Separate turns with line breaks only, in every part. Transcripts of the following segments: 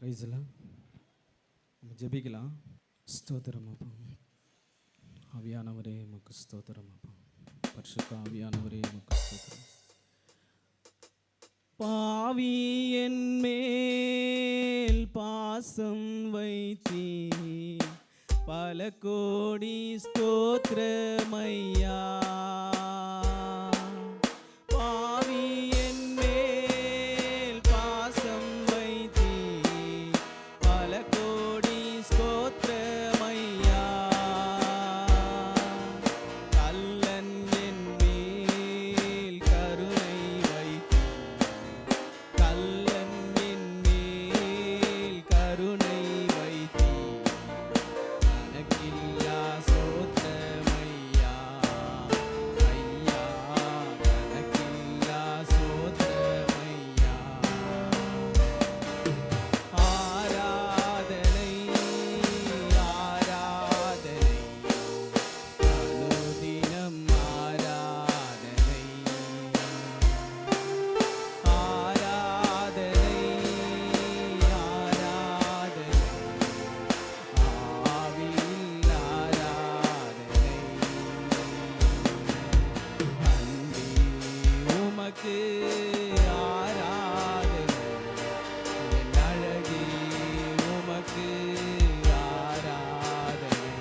பிரைஸ்லாம் நம்ம ஜெபிக்கலாம். ஸ்தோத்திரம் அப்பா. ஆவியானவரே உமக்கு ஸ்தோத்திரம் அப்பா. பரிசுத்த ஆவியானவரே உமக்கு ஸ்தோத்திரம். பாவி என் மேல் பாசம் வைத்தீ, பல கோடி ஸ்தோத்திரமையா. பாவி என் மேல் பாசம் வைத்தீ, பல கோடி ஸ்தோத்திரமையா. கல்லன் என் மேல் கருணை வைத்தீ, கல்லன் என் மேல் கருணை வைத்தீ, கணக்கில்லா ஸ்தோத்திரமையா. ஐயா கணக்கில்லா ஸ்தோத்திரமையா. ஆராதனை ஆராதனை அனுதினம் ஆராதனை. ஆராதனை ஆராதனை ஆவியில் ஆராதனை. அன்பே உமக்கு ஆராதனை, என் அழகே உமக்கு ஆராதனை.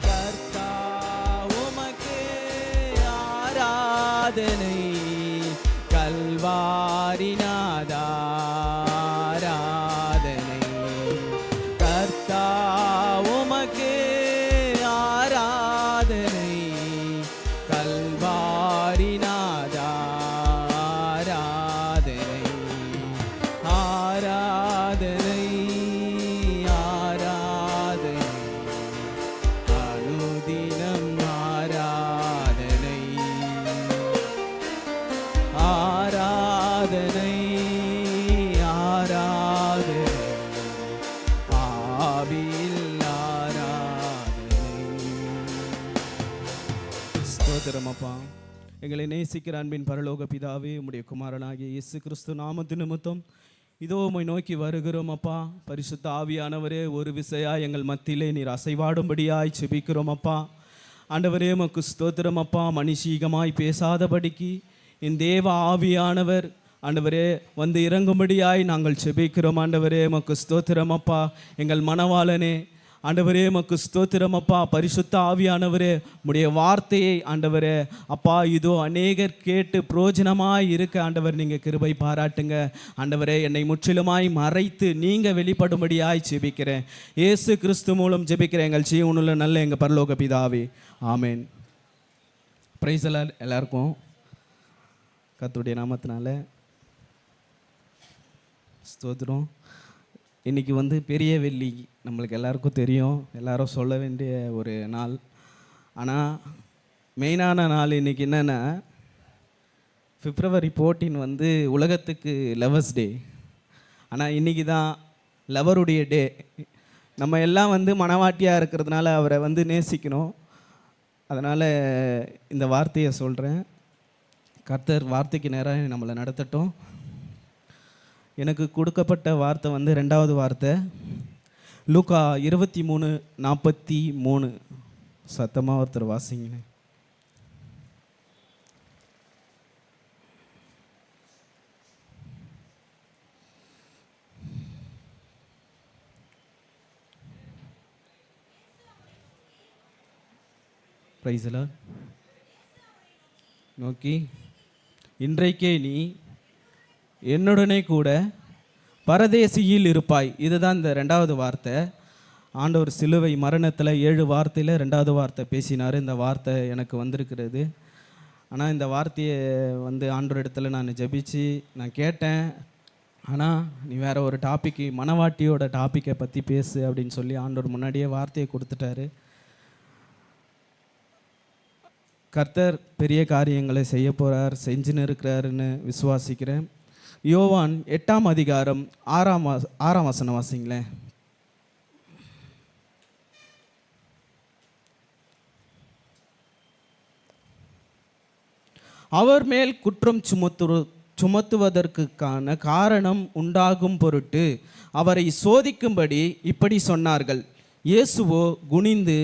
கர்த்தா உமக்கு ஆராதனை, கல்வாரி நாதா ஆராதனை. கர்த்தா உமக்கு ஆராதனை, கல்வாரி நாதா ஆராதனை. ஆராதனை ஆராதனை அனுதினம் ஆராதனை. ஆராதனை ஆராதனை ஆவியில் ஆராதனை. ஸ்தோத்திரம் அப்பா. எங்களை நேசிக்கிற அன்பின் பரலோக பிதாவே, உம்முடைய குமாரனாகிய இயேசு கிறிஸ்து நாமத்து நிமித்தம் இதோ உம்மை நோக்கி வருகிறோம் அப்பா. பரிசுத்த ஆவியானவரே, ஒரு விசையா எங்கள் மத்தியிலே நீர் அசைவாடும்படியாய் செபிக்கிறோம் அப்பா. ஆண்டவரே உமக்கு ஸ்தோத்திரம் அப்பா. மனுஷீகமாய் பேசாதபடிக்கு என் தேவ ஆவியானவர் ஆண்டவரே வந்து இறங்கும்படியாய் நாங்கள் செபிக்கிறோம். ஆண்டவரே உமக்கு ஸ்தோத்திரம் அப்பா. எங்கள் மனவாளனே ஆண்டவரே உமக்கு ஸ்தோத்திரம் அப்பா. பரிசுத்த ஆவியானவரே, உம்முடைய வார்த்தையை ஆண்டவரே அப்பா இதோ அநேகர் கேட்டு பிரயோஜனமாய் இருக்க ஆண்டவர் நீங்கள் கிருபை பாராட்டுங்க. ஆண்டவரே என்னை முற்றிலுமாய் மறைத்து நீங்கள் வெளிப்படும்படியாய் ஜெபிக்கிறேன். இயேசு கிறிஸ்து மூலம் ஜெபிக்கிறேன் எங்கள் ஜீவனுள்ள நல்ல எங்கள் பரலோக பிதாவே, ஆமேன். பிரைஸ் எல்லாருக்கும் கர்த்தருடைய நாமத்தினால ஸ்தோத்திரம். இன்றைக்கி வந்து பெரிய வெள்ளி, நம்மளுக்கு எல்லாருக்கும் தெரியும், எல்லாரும் சொல்ல வேண்டிய ஒரு நாள். ஆனால் மெயினான நாள் இன்றைக்கி என்னென்னா, February 14 வந்து உலகத்துக்கு லவர்ஸ் டே. ஆனால் இன்றைக்கி தான் லவருடைய டே. நம்ம எல்லாம் வந்து மனவாட்டியாக இருக்கிறதுனால அவரை வந்து நேசிக்கணும். அதனால் இந்த வார்த்தையை சொல்கிறேன். கர்த்தர் வார்த்தைக்கு நேராக நம்மளை நடத்தட்டும். எனக்கு கொடுக்கப்பட்ட வார்த்தை வந்து 2வது வார்த்தை லூக்கா 23:43. சத்தமாக ஒருத்தர் வாசிங்க. பிரைஸ்ல நோக்கி, இன்றைக்கே நீ என்னுடனே கூட பரதேசியில் இருப்பாய். இதுதான் இந்த 2வது வார்த்தை. ஆண்டவர் சிலுவை மரணத்தில் 7 வார்த்தையில் 2வது வார்த்தை பேசினார். இந்த வார்த்தை எனக்கு வந்திருக்கிறது. ஆனால் இந்த வார்த்தையை வந்து ஆண்டவர் இடத்துல நான் ஜெபிச்சு நான் கேட்டேன். ஆனால் நீ வேற ஒரு டாப்பிக்கு, மனவாட்டியோட டாப்பிக்கை பற்றி பேசு அப்படின்னு சொல்லி ஆண்டவர் முன்னாடியே வார்த்தையை கொடுத்துட்டாரு. கர்த்தர் பெரிய காரியங்களை செய்ய போகிறார், செஞ்சுன்னு இருக்கிறாருன்னு விசுவாசிக்கிறேன். யோவான் 8ஆம் அதிகாரம் 6ஆம் வசனம் வாசிங்களேன். அவர் மேல் குற்றம் சுமத்துவதற்கான காரணம் உண்டாகும் பொருட்டு அவரை சோதிக்கும்படி இப்படி சொன்னார்கள். இயேசுவோ குனிந்து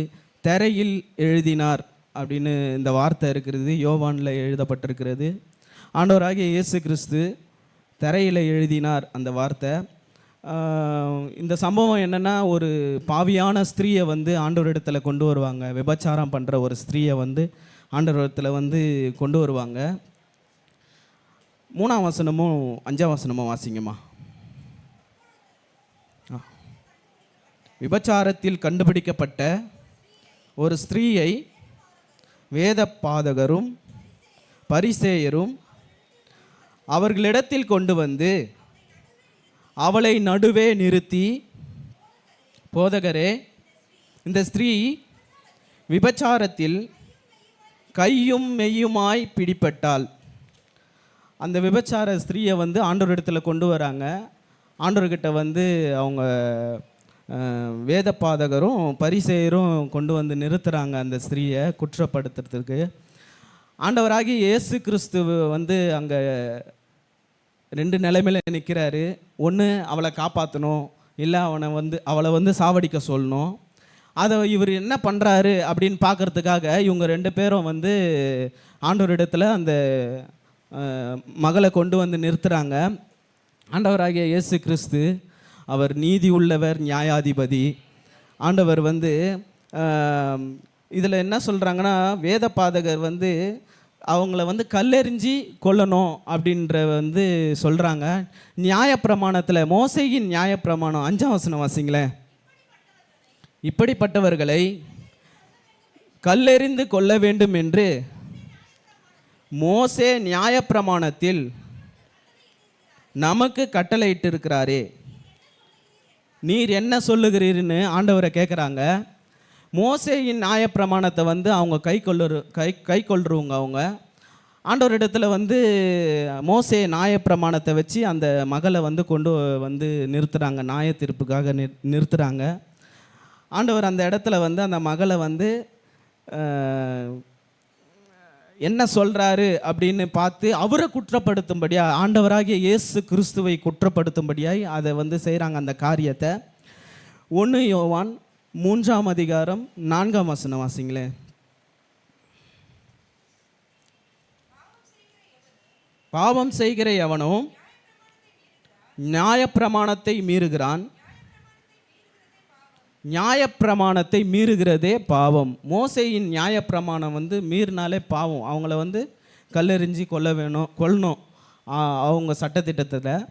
தரையில் எழுதினார் அப்படின்னு இந்த வார்த்தை இருக்கிறது, யோவானில் எழுதப்பட்டிருக்கிறது. ஆண்டவராகிய இயேசு கிறிஸ்து தரையில் எழுதினார் அந்த வார்த்தை. இந்த சம்பவம் என்னென்னா, ஒரு பாவியான ஸ்திரீயை வந்து ஆண்டவரிடத்தில் கொண்டு வருவாங்க. விபச்சாரம் பண்ணுற ஒரு ஸ்திரீயை வந்து ஆண்டவரிடத்தில் வந்து கொண்டு வருவாங்க. 3ஆம் வசனமும் 5ஆம் வசனமும் வாசிங்கம்மா. விபச்சாரத்தில் கண்டுபிடிக்கப்பட்ட ஒரு ஸ்திரீயை வேத பாதகரும் பரிசேயரும் அவர்களிடத்தில் கொண்டு வந்து அவளை நடுவே நிறுத்தி, போதகரே, இந்த ஸ்திரீ விபச்சாரத்தில் கையும் மெய்யுமாய் பிடிபட்டாள். அந்த விபச்சார ஸ்திரீயை வந்து ஆண்டவரிடத்தில் கொண்டு வராங்க. ஆண்டவர்கிட்ட வந்து அவங்க வேத பாதகரும் பரிசேயரும் கொண்டு வந்து நிறுத்துகிறாங்க அந்த ஸ்திரீயை குற்றப்படுத்துறதுக்கு. ஆண்டவராகி இயேசு கிறிஸ்து வந்து அங்கே 2 நிலைமையில் நிற்கிறாரு. ஒன்று, அவளை காப்பாற்றணும், இல்லை அவளை வந்து சாவடிக்க சொல்லணும். அதை இவர் என்ன பண்ணுறாரு அப்படின்னு பார்க்குறதுக்காக இவங்க 2 பேரும் வந்து ஆண்டவரிடத்தில் அந்த மகளை கொண்டு வந்து நிறுத்துகிறாங்க. ஆண்டவராகிய இயேசு கிறிஸ்து அவர் நீதி உள்ளவர், நியாயாதிபதி. ஆண்டவர் வந்து இதில் என்ன சொல்கிறாங்கன்னா, வேத பாதகர் வந்து அவங்கள வந்து கல்லெறிஞ்சி கொல்லணும் அப்படின்ற வந்து சொல்கிறாங்க. நியாயப்பிரமாணத்தில், மோசேயின் நியாயப்பிரமாணம் 5ஆம் வசனம் வாசிங்களேன். இப்படிப்பட்டவர்களை கல்லெறிந்து கொள்ள வேண்டும் என்று மோசே நியாயப்பிரமாணத்தில் நமக்கு கட்டளையிட்டிருக்கிறாரே, நீர் என்ன சொல்லுகிறீர்னு ஆண்டவரை கேட்குறாங்க. மோசேயின் நியாயப்பிரமாணத்தை வந்து அவங்க கை கொள்றவங்க. அவங்க ஆண்டவரிடத்தில் வந்து மோசே நியாயப்பிரமாணத்தை வச்சு அந்த மகளை வந்து கொண்டு வந்து நிறுத்துகிறாங்க, நியாய தீர்ப்புக்காக நிறுத்துகிறாங்க. ஆண்டவர் அந்த இடத்துல வந்து அந்த மகளை வந்து என்ன சொல்கிறாரு அப்படின்னு பார்த்து அவரை குற்றப்படுத்தும்படியாக, ஆண்டவராகிய இயேசு கிறிஸ்துவை குற்றப்படுத்தும்படியாய் அதை வந்து செய்கிறாங்க அந்த காரியத்தை. 1 யோவான் 3ஆம் அதிகாரம் 4ஆம் வசனம் வாசிங்களேன். பாவம் செய்கிற எவனும் நியாயப்பிரமாணத்தை மீறுகிறான், நியாயப்பிரமாணத்தை மீறுகிறதே பாவம். மோசேயின் நியாயப்பிரமாணம் வந்து மீறினாலே பாவம். அவங்கள வந்து கல்லெறிஞ்சி கொல்லணும் அவங்க சட்டத்திட்டத்தில்.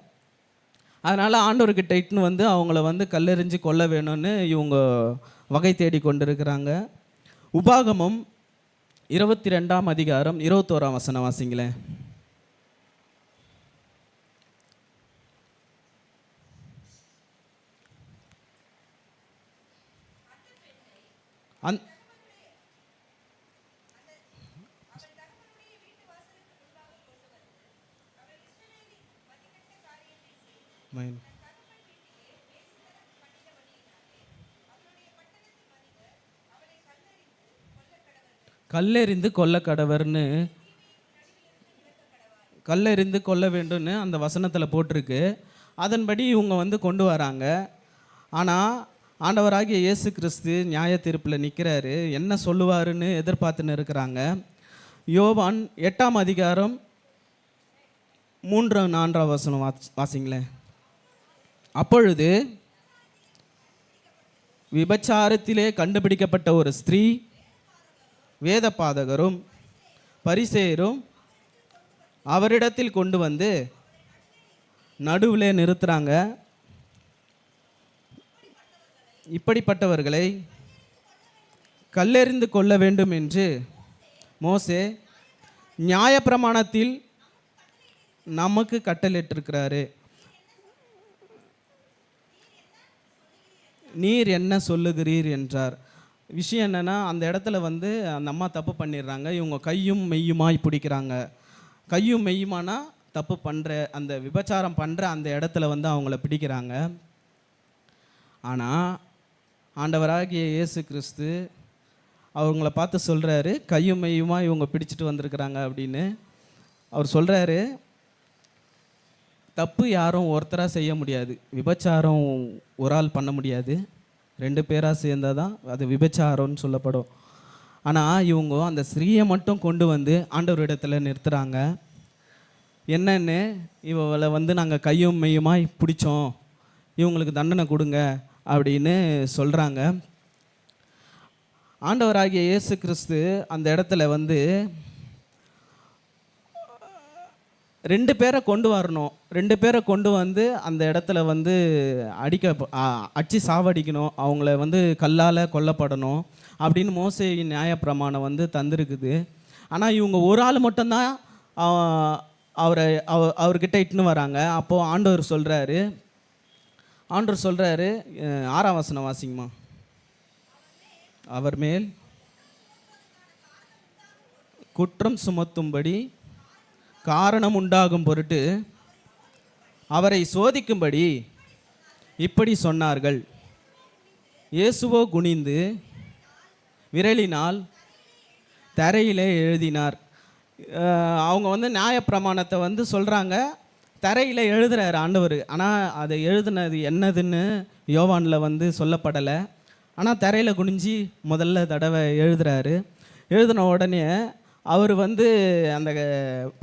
அதனால் ஆண்டவர்கிட்ட இட்டுன்னு வந்து அவங்கள வந்து கல்லெறிஞ்சி கொல்ல வேணும்னு இவங்க வகை தேடி கொண்டிருக்கிறாங்க. உபாகமம் 22ஆம் அதிகாரம் 21ஆம் வசனம் வாசிங்களேன். கல்லெறிந்து கொல்ல கடவர்னு, கல்லெறிந்து கொல்ல வேண்டும்னு அந்த வசனத்தில் போட்டிருக்கு. அதன்படி இவங்க வந்து கொண்டு வராங்க. ஆனால் ஆண்டவராகிய இயேசு கிறிஸ்து நியாய தீர்ப்பில் நிற்கிறாரு. என்ன சொல்லுவாருன்னு எதிர்பார்த்துன்னு இருக்கிறாங்க. யோவான் 8ஆம் அதிகாரம் 3-4 வசனம் வாசிங்களேன். அப்பொழுது விபச்சாரத்திலே கண்டுபிடிக்கப்பட்ட ஒரு ஸ்திரீ வேத பாதகரும் பரிசேயரும் அவரிடத்தில் கொண்டு வந்து நடுவில் நிறுத்துகிறாங்க. இப்படிப்பட்டவர்களை கல்லெறிந்து கொள்ள வேண்டும் என்று மோசே நியாயப்பிரமாணத்தில் நமக்கு கட்டளையிட்டிருக்கிறாரு. நீர் என்ன சொல்லுகிறீர் என்றார். விஷயம் என்னென்னா, அந்த இடத்துல வந்து அந்த அம்மா தப்பு பண்ணிடுறாங்க. இவங்க கையும் மெய்யுமாய் பிடிக்கிறாங்க. கையும் மெய்யுமானா தப்பு பண்ணுற, அந்த விபச்சாரம் பண்ணுற அந்த இடத்துல வந்து அவங்கள பிடிக்கிறாங்க. ஆனால் ஆண்டவராகிய இயேசு கிறிஸ்து அவங்கள பார்த்து சொல்கிறாரு, கையும் மெய்யுமா இவங்க பிடிச்சிட்டு வந்திருக்கிறாங்க அப்படின்னு அவர் சொல்கிறாரு. தப்பு யாரும் ஒருத்தராக செய்ய முடியாது. விபச்சாரம் ஒரு ஆள் பண்ண முடியாது, 2 பேராக சேர்ந்தால் தான் அது விபச்சாரம்னு சொல்லப்படும். ஆனால் இவங்க அந்த ஸ்திரீயை மட்டும் கொண்டு வந்து ஆண்டவரிடத்தில் நிறுத்துகிறாங்க. என்னன்னு, இவளை வந்து நாங்கள் கையும் மெய்யுமாய் பிடிச்சோம், இவங்களுக்கு தண்டனை கொடுங்க அப்படின்னு சொல்கிறாங்க. ஆண்டவராகிய இயேசு கிறிஸ்து அந்த இடத்துல வந்து 2 பேரை கொண்டு வரணும். 2 பேரை கொண்டு வந்து அந்த இடத்துல வந்து அடிச்சு சாவடிக்கணும், அவங்கள வந்து கல்லால் கொல்லப்படணும் அப்படின்னு மோசேயின் நியாயப்பிரமாணம் வந்து தந்திருக்குது. ஆனால் இவங்க ஒரு ஆள் மட்டும்தான் அவர்கிட்ட இட்டுன்னு வராங்க. அப்போது ஆண்டவர் சொல்கிறாரு 6ஆம் வசனம் வாசிங்கம்மா. அவர் மேல் குற்றம் சுமத்தும்படி காரணம் உண்டாகும் பொருட்டு அவரை சோதிக்கும்படி இப்படி சொன்னார்கள். இயேசுவோ குனிந்து விரலினால் தரையிலே எழுதினார். அவங்க வந்து நியாயப்பிரமாணத்தை வந்து சொல்கிறாங்க, தரையில் எழுதுறாரு ஆண்டவர். ஆனால் அதை எழுதுனது என்னதுன்னு யோவானில் வந்து சொல்லப்படலை. ஆனால் தரையில் குனிஞ்சி முதல்ல தடவை எழுதுறாரு. எழுதின உடனே அவர் வந்து அந்த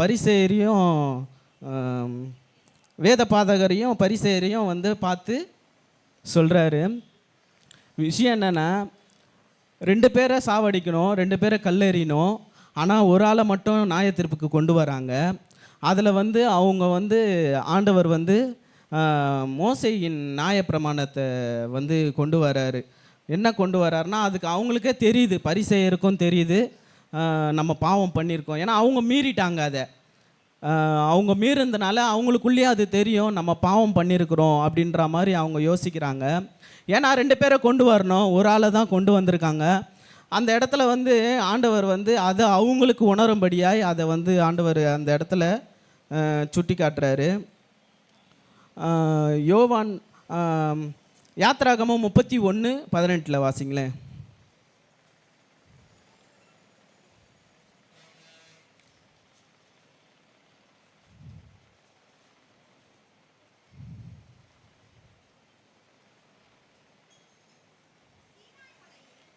பரிசேயரையும் வேத பாதகரையும் பரிசேயரையும் வந்து பார்த்து சொல்கிறாரு, விஷயம் என்னென்னா 2 பேரை சாவடிக்கணும், 2 பேரை கல்லெறியணும், ஆனால் ஒரு ஆளை மட்டும் நியாயத்தீர்ப்புக்கு கொண்டு வராங்க. அதில் வந்து அவங்க வந்து ஆண்டவர் வந்து மோசேயின் நியாயப்பிரமாணத்தை வந்து கொண்டு வராரு. என்ன கொண்டு வராருன்னா, அதுக்கு அவங்களுக்கே தெரியுது, பரிசேயருக்கும் தெரியுது நம்ம பாவம் பண்ணியிருக்கோம். ஏன்னா அவங்க மீறிட்டாங்க. அதை அவங்க மீறினதுனால அவங்களுக்குள்ளேயே அது தெரியும், நம்ம பாவம் பண்ணியிருக்கிறோம் அப்படின்ற மாதிரி அவங்க யோசிக்கிறாங்க. ஏன்னா 2 பேரை கொண்டு வரணும், ஒரு ஆளை தான் கொண்டு வந்திருக்காங்க. அந்த இடத்துல வந்து ஆண்டவர் வந்து அதை அவங்களுக்கு உணரும்படியாய் அதை வந்து ஆண்டவர் அந்த இடத்துல சுட்டி காட்டுறாரு. யோவான் யாத்திராகமம் 31:18 வாசிங்களேன்.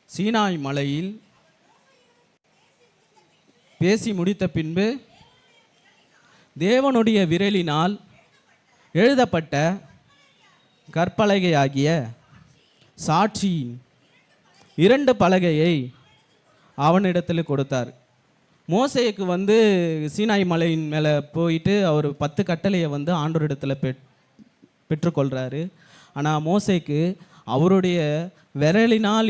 சீனாய் மலையில் பேசி முடித்த பின்பு தேவனுடைய விரலினால் எழுதப்பட்ட கற்பலகையாகிய சாட்சியின் 2 பலகையை அவனிடத்தில் கொடுத்தார். மோசேக்கு வந்து சீனாய் மலையின் மேலே போயிட்டு அவர் 10 கட்டளையை வந்து ஆண்டவரிடத்தில் பெற்றுக்கொள்கிறாரு. ஆனால் மோசேக்கு அவருடைய விரலினால்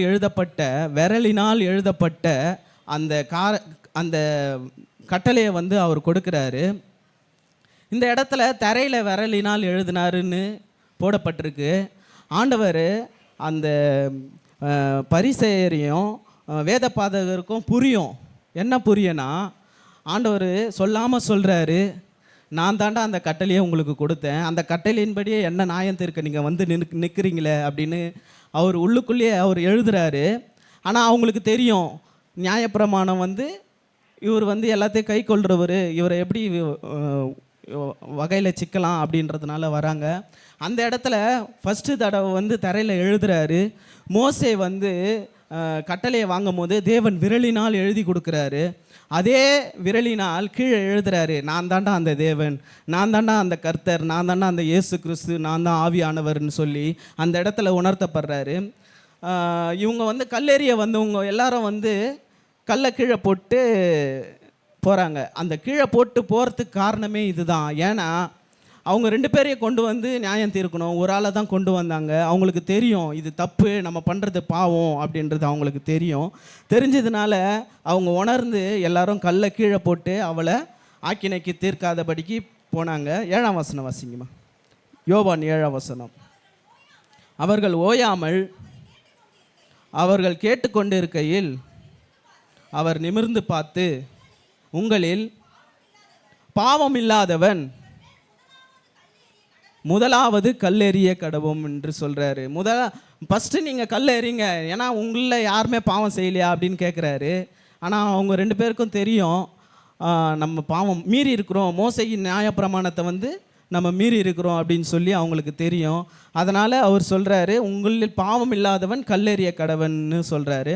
எழுதப்பட்ட அந்த கட்டளையை வந்து அவர் கொடுக்குறாரு. இந்த இடத்துல தரையில் விரலினால் எழுதினாருன்னு போடப்பட்டிருக்கு. ஆண்டவர் அந்த பரிசேயரையும் வேத பாதகருக்கும் புரியும். என்ன புரியும்னா, ஆண்டவர் சொல்லாமல் சொல்கிறாரு, நான் தாண்டா அந்த கட்டளையை உங்களுக்கு கொடுத்தேன், அந்த கட்டளையின்படியே என்ன நியாயம் தீர்க்க நீங்கள் வந்து நிற்கிறீங்களே அப்படின்னு அவர் உள்ளுக்குள்ளேயே அவர் எழுதுகிறாரு. ஆனால் அவங்களுக்கு தெரியும், நியாயப்பிரமாணம் வந்து இவர் வந்து எல்லாத்தையும் கை கொள்கிறவர், இவரை எப்படி வகையில் சிக்கலாம் அப்படின்றதுனால வராங்க. அந்த இடத்துல ஃபஸ்ட்டு தடவை வந்து தரையில் எழுதுகிறாரு. மோசே வந்து கட்டளையை வாங்கும் போது தேவன் விரலினால் எழுதி கொடுக்குறாரு. அதே விரலினால் கீழே எழுதுறாரு, நான் தாண்டா அந்த தேவன், நான் தாண்டா அந்த கர்த்தர், நான் தாண்டா அந்த இயேசு கிறிஸ்து, நான் தான் ஆவியானவர்னு சொல்லி அந்த இடத்துல உணர்த்தப்படுறாரு. இவங்க வந்து கல்லெறிய வந்தவங்க எல்லாரும் வந்து கல்லை கீழே போட்டு போகிறாங்க. அந்த கீழே போட்டு போகிறதுக்கு காரணமே இதுதான். ஏன்னா அவங்க 2 பேரையும் கொண்டு வந்து நியாயம் தீர்க்கணும், ஒரு ஆளை தான் கொண்டு வந்தாங்க. அவங்களுக்கு தெரியும் இது தப்பு, நம்ம பண்ணுறது பாவம் அப்படின்றது அவங்களுக்கு தெரியும். தெரிஞ்சதுனால அவங்க உணர்ந்து எல்லாரும் கல்லை கீழே போட்டு அவளை ஆக்கினைக்கு தீர்க்காதபடிக்கு போனாங்க. 7ஆம் வசனம் வாசிங்கம்மா. யோவான் 7ஆம் வசனம். அவர்கள் ஓயாமல் அவர்கள் கேட்டுக்கொண்டு இருக்கையில் அவர் நிமிர்ந்து பார்த்து, உங்களில் பாவம் இல்லாதவன் முதலாவது கல்லெறிய கடவும் என்று சொல்கிறாரு. ஃபஸ்ட்டு நீங்கள் கல்லெறிங்க, ஏன்னா உங்களில் யாருமே பாவம் செய்யலையா அப்படின்னு கேட்குறாரு. ஆனால் அவங்க 2 பேருக்கும் தெரியும் நம்ம பாவம் மீறி இருக்கிறோம், மோசேயின் நியாயப்பிரமாணத்தை வந்து நம்ம மீறி இருக்கிறோம் அப்படின்னு சொல்லி அவங்களுக்கு தெரியும். அதனால் அவர் சொல்கிறாரு, உங்களில் பாவம் இல்லாதவன் கல்லெறிய கடவன்னு சொல்கிறாரு.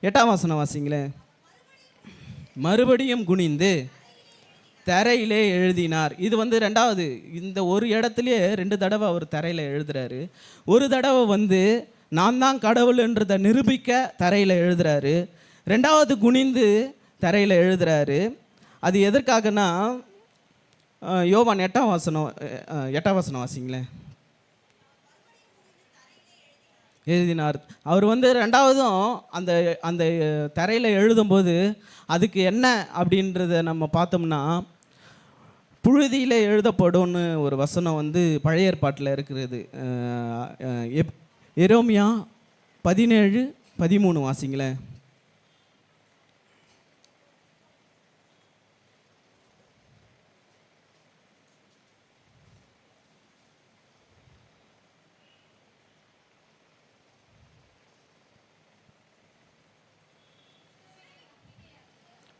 8ஆம் வசனம் வாசிங்களேன். மறுபடியும் குனிந்து தரையிலே எழுதினார். இது வந்து ரெண்டாவது, இந்த ஒரு இடத்துலையே 2 தடவை அவர் தரையில் எழுதுறாரு. ஒரு தடவை வந்து நான் தான் கடவுள்ன்றதை நிரூபிக்க தரையில் எழுதுறாரு. ரெண்டாவது குனிந்து தரையில் எழுதுறாரு. அது எதற்காகனா, யோவான் 8ஆம் வசனம் வாசிங்களேன். எழுதினார். அவர் வந்து ரெண்டாவதும் அந்த அந்த தரையில் எழுதும்போது அதுக்கு என்ன அப்படின்றத நம்ம பார்த்தோம்னா, புழுதியில் எழுதப்படும்னு ஒரு வசனம் வந்து பழைய ஏற்பாட்டில் இருக்கிறது. எரேமியா 17:13 வாசிங்களேன்.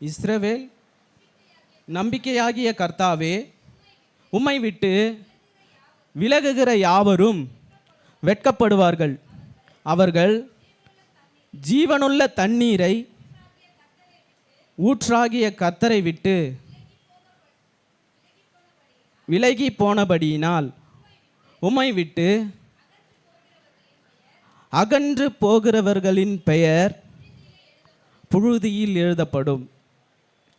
இஸ்ரவேல் நம்பிக்கையாகிய கர்த்தாவே, உம்மை விட்டு விலகுகிற யாவரும் வெட்கப்படுவார்கள். அவர்கள் ஜீவனுள்ள தண்ணீரை ஊற்றாகிய கர்த்தரை விட்டு விலகி போனபடியினால் உம்மை விட்டு அகன்று போகிறவர்களின் பெயர் புழுதியில் எழுதப்படும்.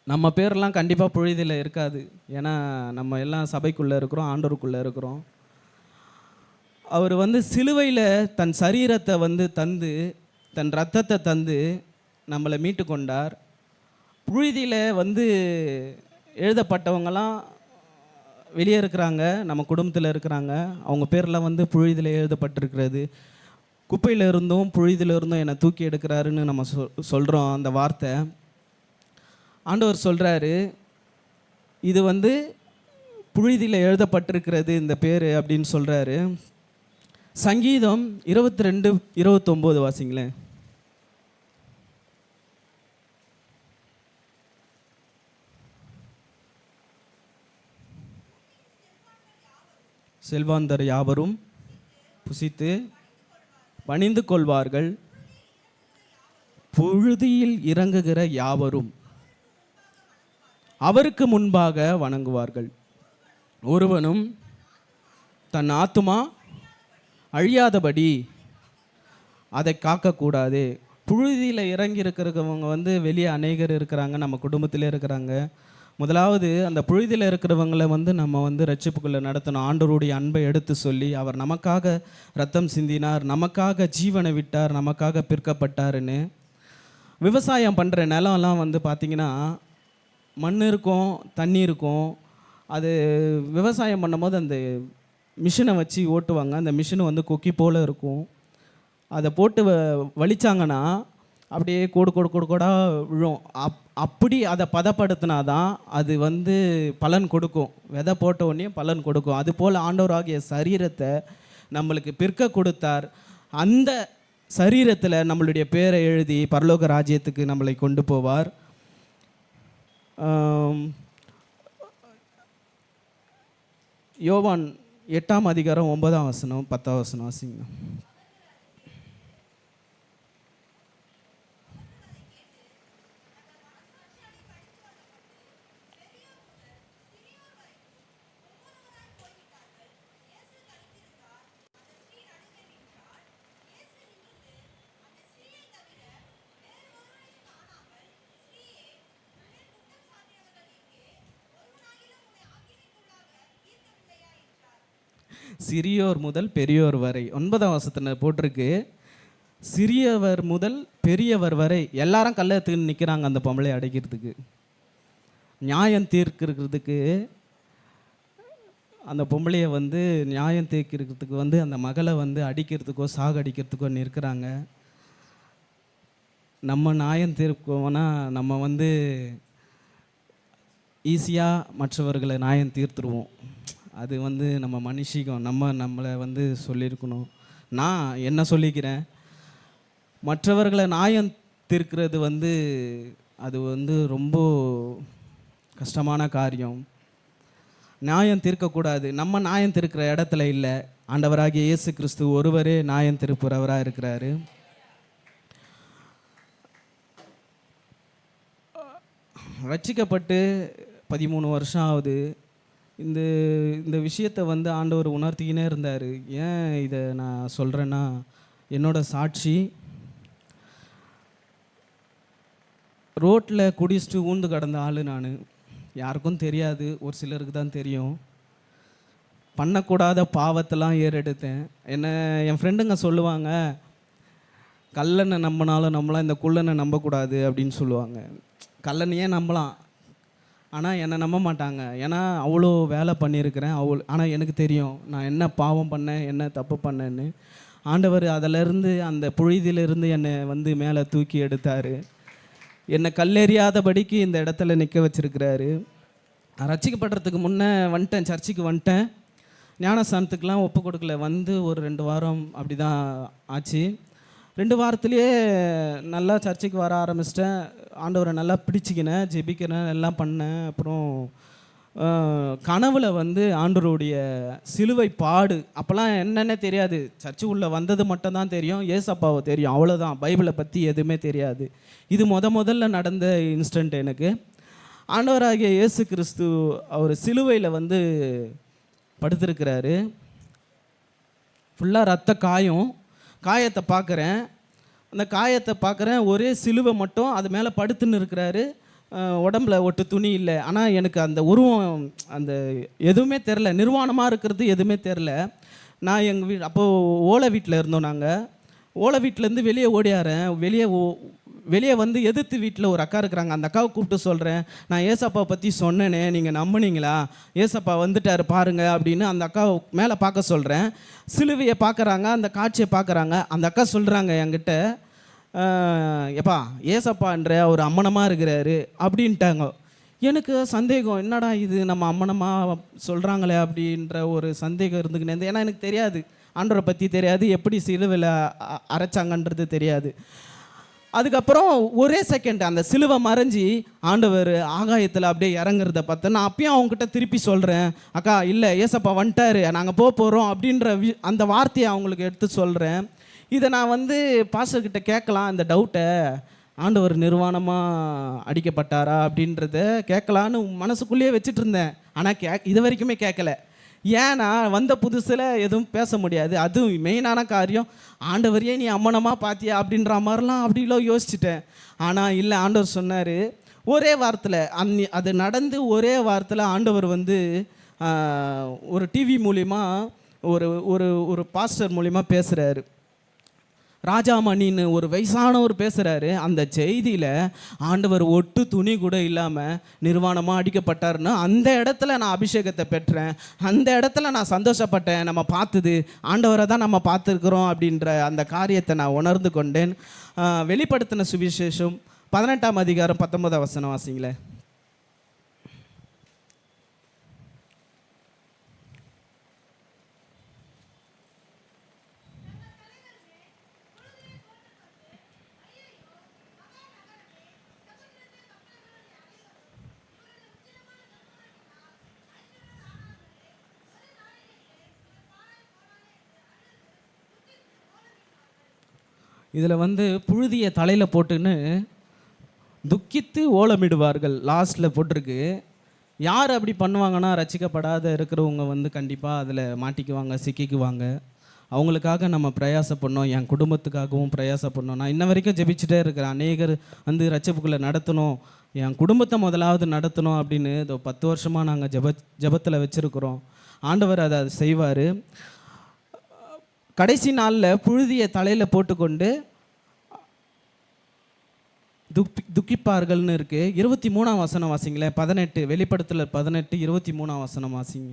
நம்ம பேரெல்லாம் கண்டிப்பாக புழுதியில் இருக்காது. ஏன்னா நம்ம எல்லாம் சபைக்குள்ளே இருக்கிறோம், ஆண்டவருக்குள்ளே இருக்கிறோம். அவர் வந்து சிலுவையில் தன் சரீரத்தை வந்து தந்து, தன் இரத்தத்தை தந்து நம்மளை மீட்டு கொண்டார். புழுதியில் வந்து எழுதப்பட்டவங்களாம் வெளியே இருக்கிறாங்க, நம்ம குடும்பத்தில் இருக்கிறாங்க. அவங்க பேரெல்லாம் வந்து புழுதியில் எழுதப்பட்டிருக்கிறது. குப்பையில் இருந்தும் புழுதியில் இருந்தும் என்னை தூக்கி எடுக்கிறாருன்னு நம்ம சொல்கிறோம் அந்த வார்த்தை. ஆண்டவர் சொல்கிறாரு, இது வந்து புழுதியில் எழுதப்பட்டிருக்கிறது இந்த பேர் அப்படின்னு சொல்கிறாரு. சங்கீதம் 22:29 வாசிங்களேன். செல்வாந்தர் யாவரும் புசித்து பணிந்து கொள்வார்கள், புழுதியில் இறங்குகிற யாவரும் அவருக்கு முன்பாக வணங்குவார்கள். ஒருவனும் தன் ஆத்துமா அழியாதபடி அதை காக்கக்கூடாது. புழுதியில் இறங்கி இருக்கிறவங்க வந்து வெளியே அநேகர் இருக்கிறாங்க, நம்ம குடும்பத்திலே இருக்கிறாங்க. முதலாவது அந்த புழுதியில் இருக்கிறவங்களை வந்து நம்ம வந்து ரட்சிப்புக்குள்ளே நடத்தணும். ஆண்டவருடைய அன்பை எடுத்து சொல்லி, அவர் நமக்காக ரத்தம் சிந்தினார், நமக்காக ஜீவனை விட்டார், நமக்காக பிற்கப்பட்டாருன்னு. விவசாயம் பண்ணுற நிலம்லாம் வந்து பார்த்திங்கன்னா மண் இருக்கும், தண்ணி இருக்கும். அது விவசாயம் பண்ணும்போது அந்த மிஷினை வச்சு ஓட்டுவாங்க. அந்த மிஷின் வந்து கொக்கி போல் இருக்கும். அதை போட்டு வலிச்சாங்கன்னா அப்படியே கோடு கோடு கோடு கோடாக விழும். அப்படி அதை பதப்படுத்தினா தான் அது வந்து பலன் கொடுக்கும். விதை போட்ட உடனே பலன் கொடுக்கும். அதுபோல் ஆண்டவராகிய சரீரத்தை நம்மளுக்கு பிற்க கொடுத்தார். அந்த சரீரத்தில் நம்மளுடைய பேரை எழுதி பரலோக ராஜ்யத்துக்கு நம்மளை கொண்டு போவார். யோவான் 8ஆம் அதிகாரம் 9ஆம் வசனம் 10ஆம் வசனம் வாசிங்க. சிறியோர் முதல் பெரியோர் வரை 9ஆம் வசனத்தில் போட்டிருக்கு. சிறியவர் முதல் பெரியவர் வரை எல்லாரும் கல்லத்துக்கு நிற்கிறாங்க அந்த பொம்பளை அடைக்கிறதுக்கு, நியாயம் தீர்க்கிறதுக்கு. அந்த பொம்பளையை வந்து நியாயம் தீர்க்கிறதுக்கு வந்து அந்த மகளை வந்து அடிக்கிறதுக்கோ சாகடிக்கிறதுக்கோ நிற்கிறாங்க. நம்ம நியாயம் தீர்க்கோம்னா நம்ம வந்து ஈஸியாக மற்றவர்களை நியாயம் தீர்த்துருவோம். அது வந்து நம்ம மனுஷிகம். நம்மளை வந்து சொல்லியிருக்கணும். நான் என்ன சொல்லிக்கிறேன், மற்றவர்களை நியாயம் தீர்க்கிறது வந்து அது வந்து ரொம்ப கஷ்டமான காரியம். நியாயம் தீர்க்கக்கூடாது. நம்ம நியாயம் தீர்க்கிற இடத்துல இல்லை. ஆண்டவராகிய இயேசு கிறிஸ்து ஒருவரே நியாயம் தீர்ப்புறவராக இருக்கிறாரு. ரட்சிக்கப்பட்டு 13 வருஷம் ஆகுது. இந்த இந்த விஷயத்தை வந்து ஆண்டவர் உணர்த்திக்கினே இருந்தார். ஏன் இதை நான் சொல்கிறேன்னா, என்னோட சாட்சி, ரோட்டில் குடிச்சிட்டு ஊந்து கடந்த ஆள் நான். யாருக்கும் தெரியாது, ஒரு சிலருக்கு தான் தெரியும். பண்ணக்கூடாத பாவத்தெல்லாம் ஏறெடுத்தேன். என் ஃப்ரெண்டுங்க சொல்லுவாங்க, கல்லனை நம்பினாலும் நம்மளாம் இந்த குள்ளனை நம்பக்கூடாது அப்படின்னு சொல்லுவாங்க. கல்லனையே நம்பலாம், ஆனால் என்னை நம்ப மாட்டாங்க. ஏன்னா அவ்வளோ வேலை பண்ணியிருக்கிறேன். ஆனால் எனக்கு தெரியும் நான் என்ன பாவம் பண்ணேன், என்ன தப்பு பண்ணேன்னு. ஆண்டவர் அதிலிருந்து, அந்த புழுதியிலிருந்து என்னை வந்து மேலே தூக்கி எடுத்தார். என்னை கல்லெறியாதபடிக்கு இந்த இடத்துல நிற்க வச்சிருக்கிறாரு. ரட்சிக்கப்படுறதுக்கு முன்னே வந்துட்டேன், சர்ச்சுக்கு வந்துட்டேன். ஞானஸ்தானத்துக்கெலாம் ஒப்பு கொடுக்கல. வந்து ஒரு 2 வாரம் அப்படி தான் ஆச்சு. 2 வாரத்துலேயே நல்லா சர்ச்சுக்கு வர ஆரம்பிச்சிட்டேன். ஆண்டவரை நல்லா பிடிச்சிக்கினேன், ஜெபிக்கிறேன், எல்லாம் பண்ணேன். அப்புறம் கனவுல வந்து ஆண்டவருடைய சிலுவை பாடு, அப்போல்லாம் என்னென்ன தெரியாது. சர்ச்சு உள்ளே வந்தது மட்டும்தான் தெரியும், ஏசப்பாவை தெரியும், அவ்வளோதான். பைபிளை பற்றி எதுவுமே தெரியாது. இது முதல்ல நடந்த இன்ஸ்டன்ட் எனக்கு. ஆண்டவராகிய இயேசு கிறிஸ்து அவர் சிலுவையில் வந்து படுத்திருக்கிறாரு. ஃபுல்லாக ரத்த காயத்தை பார்க்குறேன். அந்த காயத்தை பார்க்குறேன், ஒரே சிலுவை மட்டும், அது மேலே படுத்துன்னு இருக்கிறாரு. உடம்புல ஒட்டு துணி இல்லை. ஆனால் எனக்கு அந்த உருவம், அந்த எதுவுமே தெரில, நிர்வாணமாக இருக்கிறது எதுவுமே தெரில. நான் எங்கள் அப்போது ஓலை வீட்டில் இருந்தோம். நாங்கள் ஓலை வீட்டிலேருந்து வெளியே ஓடியாரேன். வெளியே வந்து எதிர்த்து வீட்டில் ஒரு அக்கா இருக்கிறாங்க. அந்த அக்காவை கூப்பிட்டு சொல்கிறேன், நான் ஏசப்பா பற்றி சொன்னேனே, நீங்கள் நம்பினீங்களா? ஏசப்பா வந்துட்டார் பாருங்க அப்படின்னு அந்த அக்காவை மேலே பார்க்க சொல்கிறேன். சிலுவையை பார்க்குறாங்க, அந்த காட்சியை பார்க்குறாங்க. அந்த அக்கா சொல்கிறாங்க என்கிட்ட, எப்பா ஏசப்பான்ற ஒரு அம்மனமாக இருக்கிறாரு அப்படின்ட்டாங்க. எனக்கு சந்தேகம், என்னடா இது நம்ம அம்மனமாக சொல்கிறாங்களே அப்படின்ற ஒரு சந்தேகம் இருந்துக்கினே. ஏன்னா எனக்கு தெரியாது, ஆண்டவரை பற்றி தெரியாது, எப்படி சிலுவையில் அரைச்சாங்கன்றது தெரியாது. அதுக்கப்புறம் ஒரே செகண்ட் அந்த சிலுவை மறைஞ்சி ஆண்டவர் ஆகாயத்தில் அப்படியே இறங்குறத பார்த்தேன். நான் அப்பயும் அவங்ககிட்ட திருப்பி சொல்கிறேன், அக்கா இல்லை ஏசப்பா வந்துட்டாரு, நாங்கள் போகிறோம் அப்படின்ற அந்த வார்த்தையை அவங்களுக்கு எடுத்து சொல்கிறேன். இதை நான் வந்து பாஸ்டர்கிட்ட கேட்கலாம், இந்த டவுட்டை, ஆண்டவர் நிர்வாணமாக அடிக்கப்பட்டாரா அப்படின்றத கேட்கலான்னு மனசுக்குள்ளேயே வச்சுட்டு இருந்தேன். ஆனால் இது வரைக்குமே கேட்கல. ஏன்னா வந்த புதுசில் எதுவும் பேச முடியாது. அதுவும் மெயினான காரியம், ஆண்டவரையே நீ அம்மனமாக பார்த்தியா அப்படின்ற மாதிரிலாம் அப்படிலாம் யோசிச்சுட்டேன். ஆனால் இல்லை, ஆண்டவர் சொன்னார் ஒரே வாரத்தில். அது நடந்து ஒரே வாரத்தில் ஆண்டவர் வந்து ஒரு டிவி மூலிமா ஒரு பாஸ்டர் மூலிமா பேசுகிறாரு. ராஜாமணின்னு ஒரு வயசானவர் பேசுகிறாரு. அந்த செய்தியில் ஆண்டவர் ஒட்டு துணி கூட இல்லாமல் நிர்வாணமாக அடிக்கப்பட்டார்னு அந்த இடத்துல நான் அபிஷேகத்தை பெற்றேன். அந்த இடத்துல நான் சந்தோஷப்பட்டேன். நம்ம பார்த்தது ஆண்டவரை தான் நம்ம பார்த்துருக்குறோம் அப்படின்ற அந்த காரியத்தை நான் உணர்ந்து கொண்டேன். வெளிப்படுத்தின சுவிசேஷம் 18ஆம் அதிகாரம் 19ஆம் வசனம் வாசிங்களேன். இதில் வந்து புழுதியை தலையில் போட்டுன்னு துக்கித்து ஓலமிடுவார்கள் லாஸ்ட்டில் போட்டிருக்கு. யார் அப்படி பண்ணுவாங்கன்னா, ரட்சிக்கப்படாத இருக்கிறவங்க வந்து கண்டிப்பாக அதில் மாட்டிக்குவாங்க, சிக்கிக்குவாங்க. அவங்களுக்காக நம்ம பிரயாசப்படணும், என் குடும்பத்துக்காகவும் பிரயாசப்படணும். நான் இன்ன வரைக்கும் ஜெபிச்சுட்டே இருக்கிறேன். அநேகர் வந்து ரட்சிப்புக்குள்ளே நடத்தணும், என் குடும்பத்தை முதலாவது நடத்தணும் அப்படின்னு 10 வருஷமாக நாங்கள் ஜெபத்தில் வச்சுருக்குறோம். ஆண்டவர் அதை செய்வார். கடைசி நாளில் புழுதியை தலையில் போட்டுக்கொண்டு துக்கிப்பார்கள்னு இருக்கு. 23ஆம் வசனம் வாசிங்களேன். 18 வெளிப்படுத்தல 18 23ஆம் வசனம் வாசிங்க.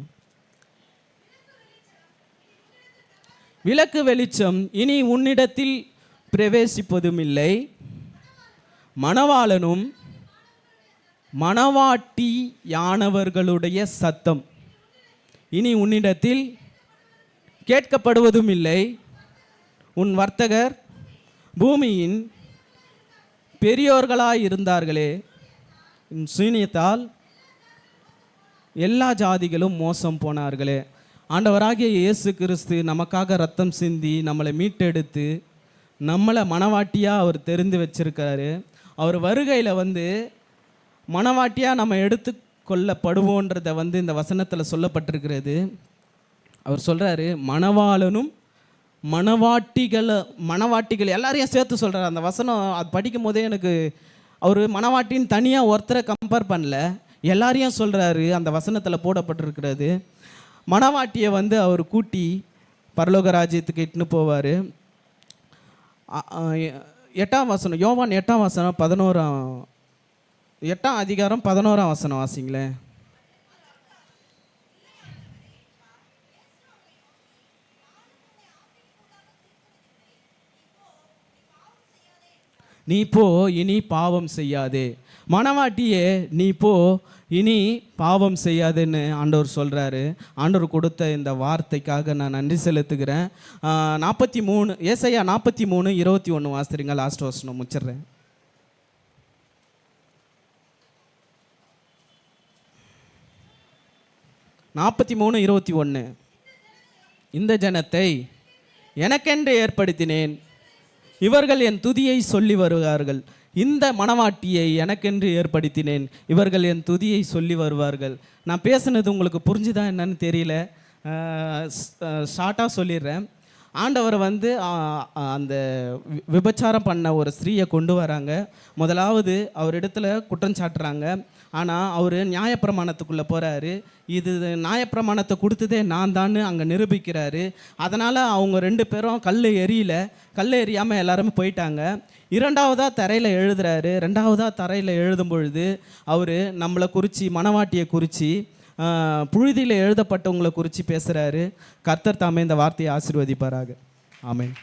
விளக்கு வெளிச்சம் இனி உன்னிடத்தில் பிரவேசிப்பதும் இல்லை, மணவாளனும் மணவாட்டியானவர்களுடைய சத்தம் இனி உன்னிடத்தில் கேட்கப்படுவதும் இல்லை. உன் வர்த்தகர் பூமியின் பெரியோர்களாய் இருந்தார்களே, உன் சூனியத்தால் எல்லா ஜாதிகளும் மோசம் போனார்களே. ஆண்டவராகிய இயேசு கிறிஸ்து நமக்காக ரத்தம் சிந்தி நம்மளை மீட்டெடுத்து நம்மளை மனவாட்டியாக அவர் தெரிந்து வச்சிருக்காரு. அவர் வருகையில் மனவாட்டியாக நம்ம எடுத்துக்கொள்ளப்படுவோன்றதை இந்த வசனத்தில் சொல்லப்பட்டிருக்கிறது. அவர் சொல்கிறாரு, மணவாளனும் மணவாட்டிகள் எல்லாரையும் சேர்த்து சொல்கிறார். அந்த வசனம் அது படிக்கும் போதே எனக்கு அவர் மணவாட்டின்னு தனியாக ஒருத்தரை கம்பேர் பண்ணல, எல்லாரையும் சொல்கிறாரு. அந்த வசனத்தில் போடப்பட்டிருக்கிறது. மணவாட்டியை அவர் கூட்டி பரலோக ராஜ்யத்துக்கு இட்டுன்னு போவார். 8ஆம் வசனம், யோவான் 8ஆம் வசனம் 8ஆம் அதிகாரம் 11ஆம் வசனம் வாசிங்களேன். நீ போ, இனி பாவம் செய்யாதே. மணவாட்டியே, நீ போ, இனி பாவம் செய்யாதுன்னு ஆண்டவர் சொல்கிறாரு. ஆண்டவர் கொடுத்த இந்த வார்த்தைக்காக நான் நன்றி செலுத்துகிறேன். 43 ஏசாயா 43:21 வாசிக்கிறீங்க. லாஸ்ட் வசனம் முடிச்சிடுறேன். இந்த ஜனத்தை எனக்கென்று ஏற்படுத்தினேன், இவர்கள் என் துதியை சொல்லி வருவார்கள். இந்த மணவாட்டியை எனக்கென்று ஏற்படுத்தினேன், இவர்கள் என் துதியை சொல்லி வருவார்கள். நான் பேசுனது உங்களுக்கு புரிஞ்சுதா என்னன்னு தெரியல, ஷார்ட்டாக சொல்லிடுறேன். ஆண்டவர் அந்த விபச்சாரம் பண்ண ஒரு ஸ்திரீயை கொண்டு வராங்க. முதலாவது அவரிடத்துல குற்றம் சாட்டுறாங்க. ஆனால் அவர் நியாயப்பிரமாணத்துக்குள்ளே போகிறாரு. இது நியாயப்பிரமாணத்தை கொடுத்ததே நான் தான் அங்கே நிரூபிக்கிறாரு. அதனால் அவங்க 2 பேரும் கல் எறியாமல் எல்லாருமே போயிட்டாங்க. 2வதாக தரையில் எழுதுறாரு. 2வதாக தரையில் எழுதும் பொழுது அவர் நம்மளை குறித்து, மணவாட்டியை குறித்து, புழுதியில் எழுதப்பட்டவங்களை குறித்து பேசுகிறாரு. கர்த்தர் தாமே இந்த வார்த்தையை ஆசீர்வதிப்பாராக. ஆமென்.